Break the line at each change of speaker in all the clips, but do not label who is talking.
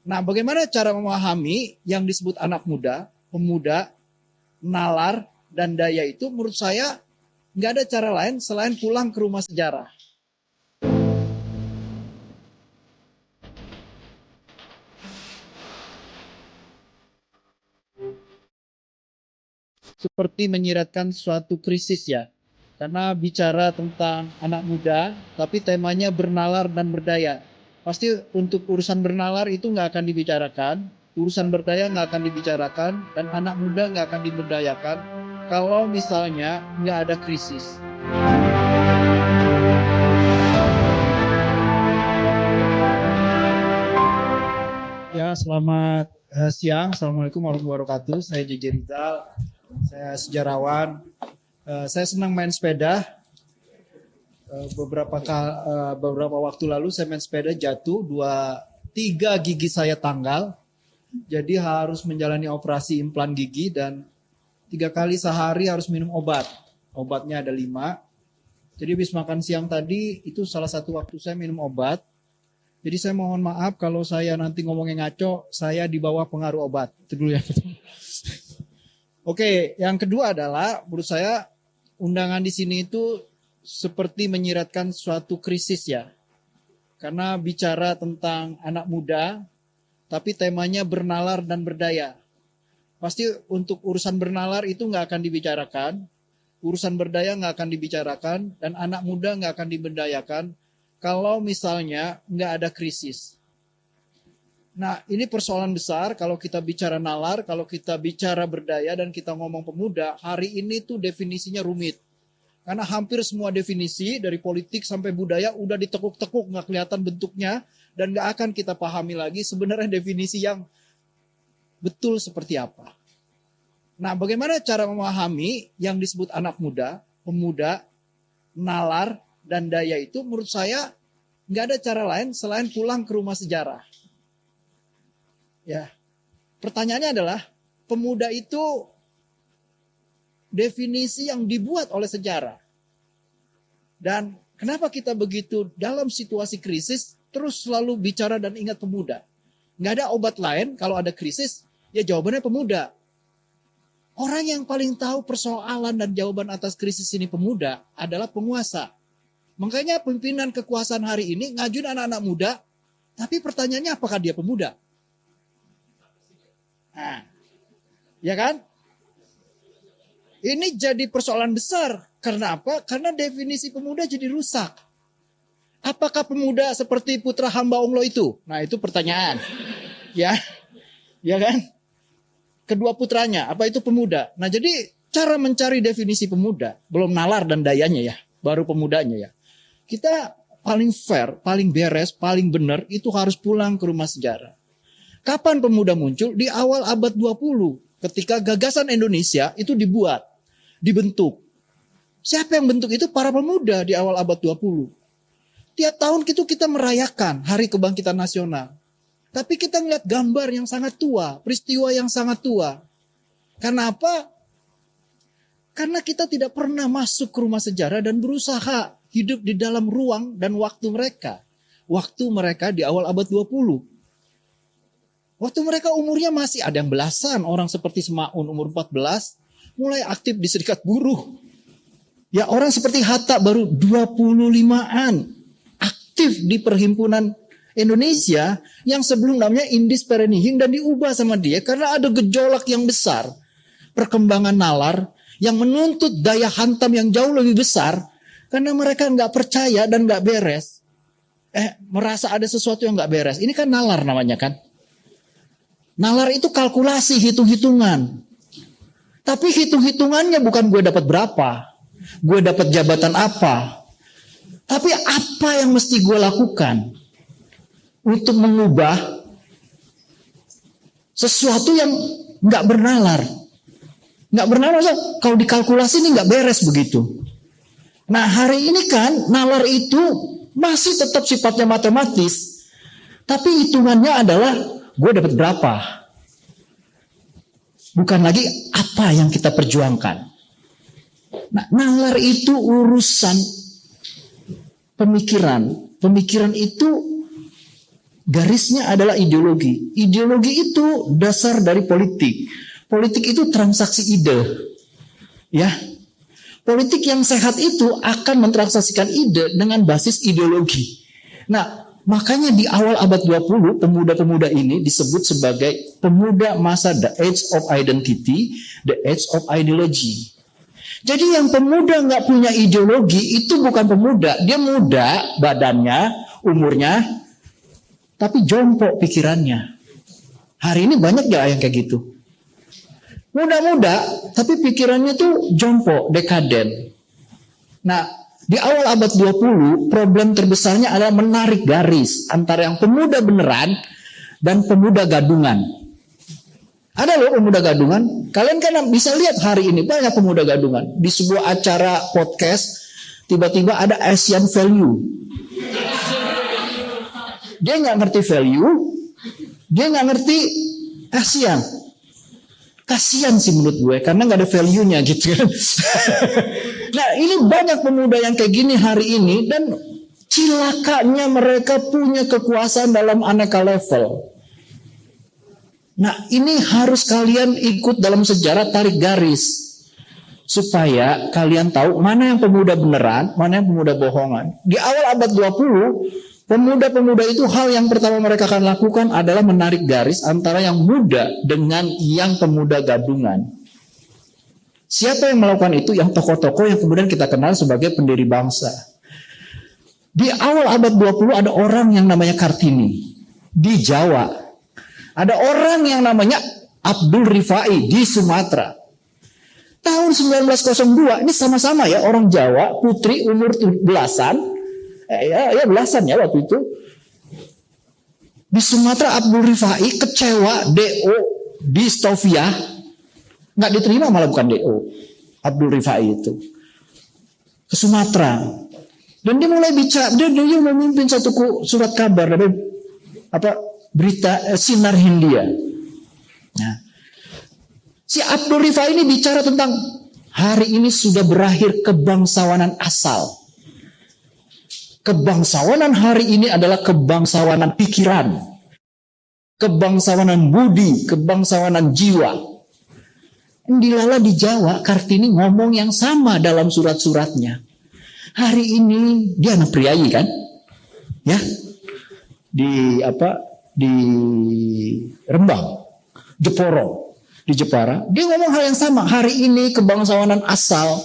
Nah, bagaimana cara memahami yang disebut anak muda, pemuda, nalar, dan daya itu menurut saya nggak ada cara lain selain pulang ke rumah sejarah. Seperti menyiratkan suatu krisis ya. Karena bicara tentang anak muda, tapi temanya bernalar dan berdaya. Pasti untuk urusan bernalar itu nggak akan dibicarakan, urusan berdaya nggak akan dibicarakan, dan anak muda nggak akan diberdayakan kalau misalnya nggak ada krisis. Ya, selamat siang. Assalamualaikum warahmatullahi wabarakatuh. Saya JJ Rizal, saya sejarawan. Saya senang main sepeda. Beberapa waktu lalu saya main sepeda jatuh, 3 gigi saya tanggal. Jadi harus menjalani operasi implan gigi dan 3 kali sehari harus minum obat. Obatnya ada 5. Jadi habis makan siang tadi itu salah satu waktu saya minum obat. Jadi saya mohon maaf kalau saya nanti ngomongnya ngaco, saya di bawah pengaruh obat. Itu dulu ya. Oke, yang kedua adalah menurut saya undangan di sini itu seperti menyiratkan suatu krisis ya. Karena bicara tentang anak muda, tapi temanya bernalar dan berdaya. Pasti untuk urusan bernalar itu nggak akan dibicarakan, urusan berdaya nggak akan dibicarakan, dan anak muda nggak akan diberdayakan kalau misalnya nggak ada krisis. Nah, ini persoalan besar kalau kita bicara nalar, kalau kita bicara berdaya dan kita ngomong pemuda, hari ini tuh definisinya rumit. Karena hampir semua definisi dari politik sampai budaya udah ditekuk-tekuk, nggak kelihatan bentuknya, dan nggak akan kita pahami lagi sebenarnya definisi yang betul seperti apa. Nah, bagaimana cara memahami yang disebut anak muda, pemuda, nalar, dan daya itu menurut saya nggak ada cara lain selain pulang ke rumah sejarah. Ya, pertanyaannya adalah pemuda itu definisi yang dibuat oleh sejarah. Dan kenapa kita begitu dalam situasi krisis terus selalu bicara dan ingat pemuda? Nggak ada obat lain kalau ada krisis, ya jawabannya pemuda. Orang yang paling tahu persoalan dan jawaban atas krisis ini pemuda adalah penguasa. Makanya pimpinan kekuasaan hari ini ngajuin anak-anak muda, tapi pertanyaannya apakah dia pemuda? Nah, ya kan? Ini jadi persoalan besar. Karena apa? Karena definisi pemuda jadi rusak. Apakah pemuda seperti putra hamba Allah itu? Nah, itu pertanyaan. Ya kan? Kedua putranya, apa itu pemuda? Nah, jadi cara mencari definisi pemuda, belum nalar dan dayanya ya, baru pemudanya ya. Kita paling fair, paling beres, paling benar itu harus pulang ke rumah sejarah. Kapan pemuda muncul? Di awal abad 20, ketika gagasan Indonesia itu dibentuk. Siapa yang bentuk itu? Para pemuda di awal abad 20. Tiap tahun itu kita merayakan Hari Kebangkitan Nasional. Tapi kita ngeliat gambar yang sangat tua, peristiwa yang sangat tua. Karena apa? Karena kita tidak pernah masuk ke rumah sejarah dan berusaha hidup di dalam ruang dan waktu mereka. Waktu mereka di awal abad 20. Waktu mereka umurnya masih ada yang belasan. Orang seperti Semaun umur 14 mulai aktif di serikat buruh. Ya, orang seperti Hatta baru 25-an aktif di perhimpunan Indonesia yang sebelum namanya Indis Perenihing dan diubah sama dia karena ada gejolak yang besar. Perkembangan nalar yang menuntut daya hantam yang jauh lebih besar karena mereka nggak percaya dan nggak beres. Merasa ada sesuatu yang nggak beres. Ini kan nalar namanya kan. Nalar itu kalkulasi, hitung-hitungan. Tapi hitung-hitungannya bukan gue dapat berapa, gue dapat jabatan apa. Tapi apa yang mesti gue lakukan untuk mengubah sesuatu yang nggak bernalar. Nggak bernalar, kalau dikalkulasi ini nggak beres begitu. Nah, hari ini kan nalar itu masih tetap sifatnya matematis. Tapi hitungannya adalah gue dapat berapa. Bukan lagi apa yang kita perjuangkan. Nah, nalar itu urusan pemikiran. Pemikiran itu Garisnya adalah ideologi. Ideologi itu dasar dari politik. Politik itu transaksi ide. Ya. Politik yang sehat itu akan mentransaksikan ide dengan basis ideologi. Nah, makanya di awal abad 20 pemuda-pemuda ini disebut sebagai pemuda masa the age of identity, the age of ideology. Jadi yang pemuda nggak punya ideologi itu bukan pemuda. Dia muda badannya, umurnya, tapi jongkok pikirannya. Hari ini banyak ya yang kayak gitu. Muda-muda, tapi pikirannya tuh jongkok, dekaden. Nah, di awal abad 20, problem terbesarnya adalah menarik garis antara yang pemuda beneran dan pemuda gadungan. Ada loh pemuda gadungan. Kalian kan bisa lihat hari ini banyak pemuda gadungan. Di sebuah acara podcast, tiba-tiba ada Asian value. Dia nggak ngerti value, dia nggak ngerti Asian. Kasian sih menurut gue, karena nggak ada value-nya gitu kan. Nah ini banyak pemuda yang kayak gini hari ini, dan cilakanya mereka punya kekuasaan dalam aneka level. Nah ini harus kalian ikut dalam sejarah, tarik garis. Supaya kalian tahu mana yang pemuda beneran, mana yang pemuda bohongan. Di awal abad 20, pemuda-pemuda itu hal yang pertama mereka akan lakukan adalah menarik garis antara yang muda dengan yang pemuda gadungan. Siapa yang melakukan itu? Yang tokoh-tokoh yang kemudian kita kenal sebagai pendiri bangsa. Di awal abad 20 ada orang yang namanya Kartini di Jawa. Ada orang yang namanya Abdul Rifai di Sumatera. Tahun 1902 ini sama-sama ya orang Jawa, putri umur belasan. Belasan ya waktu itu. Di Sumatera Abdul Rifai kecewa DO di Stovia nggak diterima, malah bukan DO Abdul Rifai itu ke Sumatera, dan dia mulai bicara, dia memimpin satu surat kabar dari berita Sinar Hindia. Nah, si Abdul Rifai ini bicara tentang hari ini sudah berakhir kebangsawanan asal. Kebangsawanan hari ini adalah kebangsawanan pikiran, kebangsawanan budi, kebangsawanan jiwa. Dilala di Jawa, Kartini ngomong yang sama dalam surat-suratnya. Hari ini dia anak priayi kan, ya di Rembang, Jeporo, di Jepara. Dia ngomong hal yang sama. Hari ini kebangsawanan asal,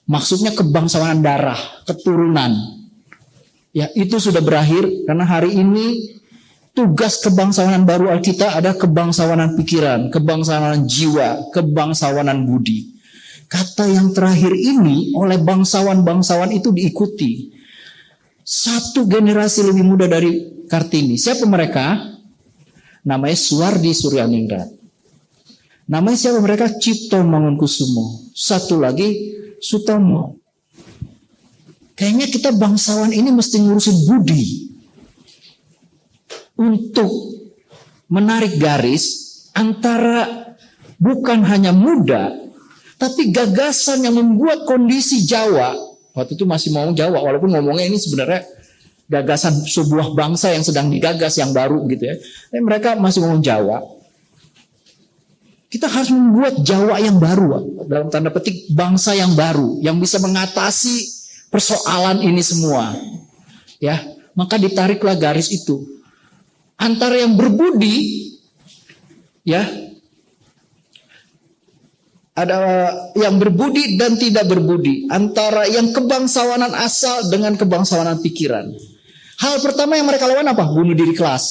maksudnya kebangsawanan darah, keturunan. Ya, itu sudah berakhir karena hari ini tugas kebangsawanan baru kita ada kebangsawanan pikiran, kebangsawanan jiwa, kebangsawanan budi. Kata yang terakhir ini oleh bangsawan-bangsawan itu diikuti. Satu generasi lebih muda dari Kartini. Siapa mereka? Namanya Suwardi Suryaningrat. Namanya siapa mereka? Cipto Mangunkusumo. Satu lagi Sutomo. Kayaknya kita bangsawan ini mesti ngurusin budi untuk menarik garis antara bukan hanya muda, tapi gagasan yang membuat kondisi Jawa. Waktu itu masih ngomong Jawa, walaupun ngomongnya ini sebenarnya gagasan sebuah bangsa yang sedang digagas yang baru gitu ya. Tapi mereka masih ngomong Jawa. Kita harus membuat Jawa yang baru, dalam tanda petik bangsa yang baru, yang bisa mengatasi persoalan ini semua, ya, maka ditariklah garis itu antara yang berbudi, ya, ada yang berbudi dan tidak berbudi, antara yang kebangsawanan asal dengan kebangsawanan pikiran. Hal pertama yang mereka lakukan apa? Bunuh diri kelas.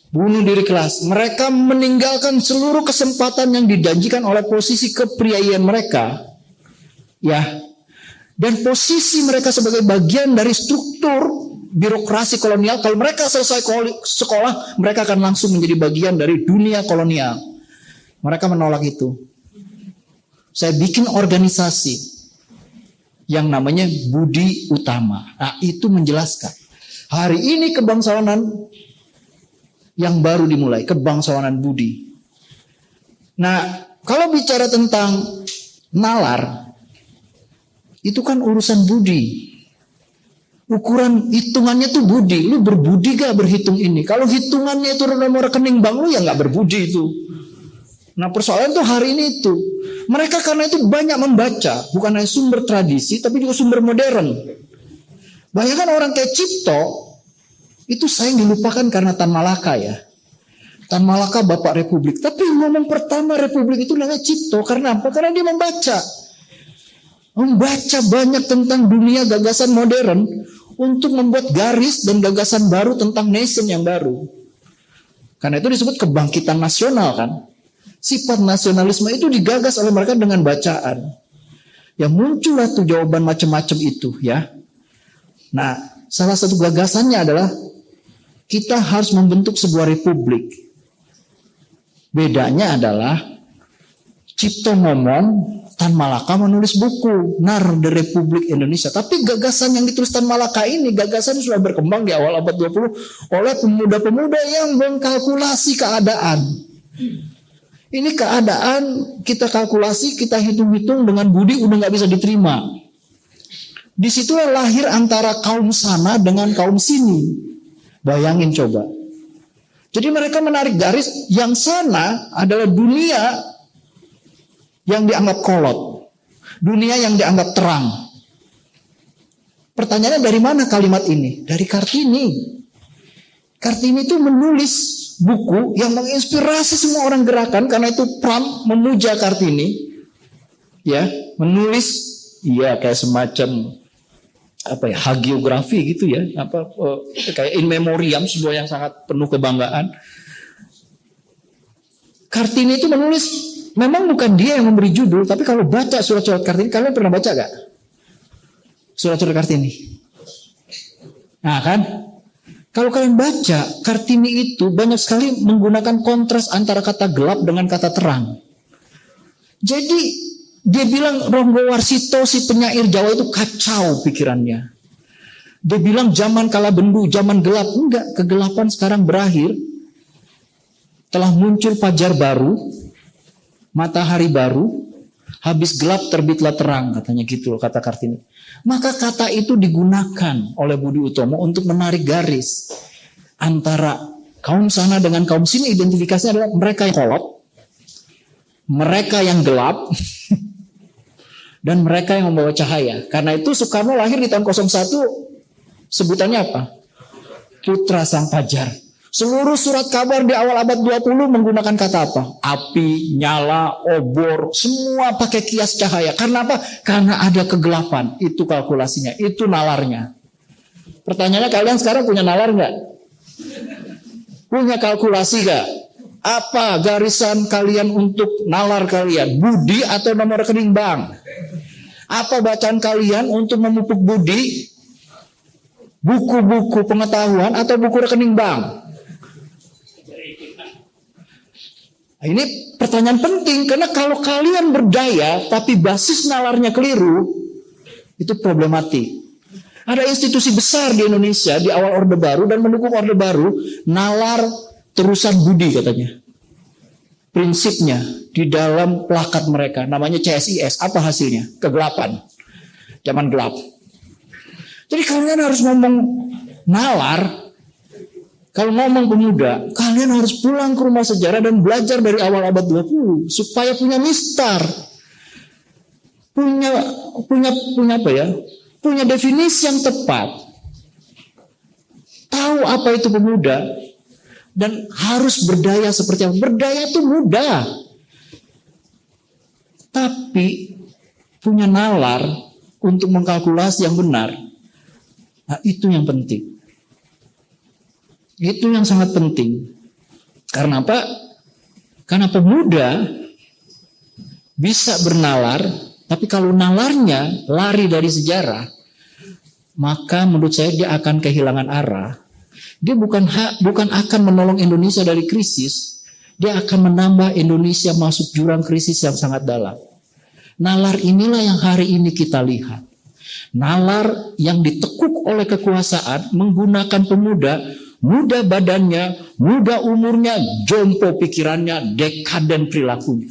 Bunuh diri kelas. Mereka meninggalkan seluruh kesempatan yang dijanjikan oleh posisi kepriaian mereka, ya. Dan posisi mereka sebagai bagian dari struktur birokrasi kolonial. Kalau mereka selesai sekolah, mereka akan langsung menjadi bagian dari dunia kolonial. Mereka menolak itu. Saya bikin organisasi yang namanya Budi Utama. Nah, itu menjelaskan. Hari ini kebangsawanan yang baru dimulai, kebangsawanan budi. Nah, kalau bicara tentang nalar, itu kan urusan budi. Ukuran hitungannya tuh budi. Lu berbudi gak berhitung ini? Kalau hitungannya itu nomor rekening bank lu ya gak berbudi itu. Nah persoalan tuh hari ini itu. Mereka karena itu banyak membaca. Bukan hanya sumber tradisi tapi juga sumber modern. Bayangkan orang kayak Cipto. Itu sayang dilupakan karena Tan Malaka ya. Tan Malaka Bapak Republik. Tapi ngomong pertama Republik itu namanya Cipto. Karena apa? Karena dia membaca. Membaca banyak tentang dunia gagasan modern. Untuk membuat garis dan gagasan baru tentang nation yang baru. Karena itu disebut kebangkitan nasional kan. Sifat nasionalisme itu digagas oleh mereka dengan bacaan. Ya muncullah tuh jawaban macam-macam itu ya. Nah salah satu gagasannya adalah kita harus membentuk sebuah republik. Bedanya adalah Cipto ngomong, Tan Malaka menulis buku Nar the Republik Indonesia. Tapi gagasan yang ditulis Tan Malaka ini, gagasan sudah berkembang di awal abad 20 oleh pemuda-pemuda yang mengkalkulasi keadaan. Ini keadaan kita kalkulasi, kita hitung-hitung dengan budi udah nggak bisa diterima. Disitulah lahir antara kaum sana dengan kaum sini. Bayangin coba. Jadi mereka menarik garis yang sana adalah dunia yang dianggap kolot. Dunia yang dianggap terang. Pertanyaannya dari mana kalimat ini? Dari Kartini. Kartini itu menulis buku yang menginspirasi semua orang gerakan. Karena itu Pram memuja Kartini. Ya, menulis kayak semacam hagiografi gitu ya, kayak in memoriam, sebuah yang sangat penuh kebanggaan. Kartini itu menulis, memang bukan dia yang memberi judul, tapi kalau baca surat-surat Kartini, kalian pernah baca gak? Surat-surat Kartini. Nah kan, kalau kalian baca, Kartini itu banyak sekali menggunakan kontras antara kata gelap dengan kata terang. Jadi dia bilang Ronggo Warsito si penyair Jawa itu kacau pikirannya. Dia bilang zaman kala bendu, zaman gelap. Enggak, kegelapan sekarang berakhir. Telah muncul fajar baru, matahari baru, habis gelap terbitlah terang, katanya gitu loh kata Kartini. Maka kata itu digunakan oleh Budi Utomo untuk menarik garis antara kaum sana dengan kaum sini. Identifikasinya adalah mereka yang kolot, mereka yang gelap, dan mereka yang membawa cahaya. Karena itu Soekarno lahir di tahun 01, sebutannya apa? Putra Sang Fajar. Seluruh surat kabar di awal abad 20 menggunakan kata apa? Api, nyala, obor, semua pakai kias cahaya. Karena apa? Karena ada kegelapan. Itu kalkulasinya, itu nalarnya. Pertanyaannya, kalian sekarang punya nalar nggak? Punya kalkulasi nggak? Apa garisan kalian untuk nalar kalian? Budi atau nomor rekening bank? Apa bacaan kalian untuk memupuk budi? Buku-buku pengetahuan atau buku rekening bank? Nah, ini pertanyaan penting, karena kalau kalian berdaya tapi basis nalarnya keliru, itu problematik. Ada institusi besar di Indonesia di awal Orde Baru dan mendukung Orde Baru, nalar terusan budi katanya. Prinsipnya di dalam plakat mereka, namanya CSIS. Apa hasilnya? Kegelapan. Zaman gelap. Jadi kalian harus ngomong nalar. Kalau ngomong pemuda, kalian harus pulang ke rumah sejarah dan belajar dari awal abad 20 supaya punya mistar. Punya apa ya? Punya definisi yang tepat. Tahu apa itu pemuda dan harus berdaya seperti apa. Berdaya itu mudah. Tapi punya nalar untuk mengkalkulasi yang benar. Nah, itu yang penting. Itu yang sangat penting. Karena apa? Karena pemuda bisa bernalar, tapi kalau nalarnya lari dari sejarah, maka menurut saya dia akan kehilangan arah. Dia bukan akan menolong Indonesia dari krisis, dia akan menambah Indonesia masuk jurang krisis yang sangat dalam. Nalar inilah yang hari ini kita lihat. Nalar yang ditekuk oleh kekuasaan menggunakan pemuda, muda badannya, muda umurnya, jompo pikirannya, dekaden perilakunya.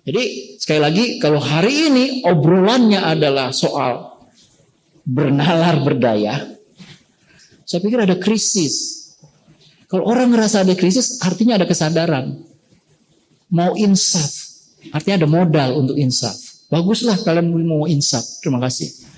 Jadi sekali lagi, kalau hari ini obrolannya adalah soal bernalar berdaya, saya pikir ada krisis. Kalau orang ngerasa ada krisis, artinya ada kesadaran. Mau insaf, artinya ada modal untuk insaf. Baguslah kalian mau insaf. Terima kasih.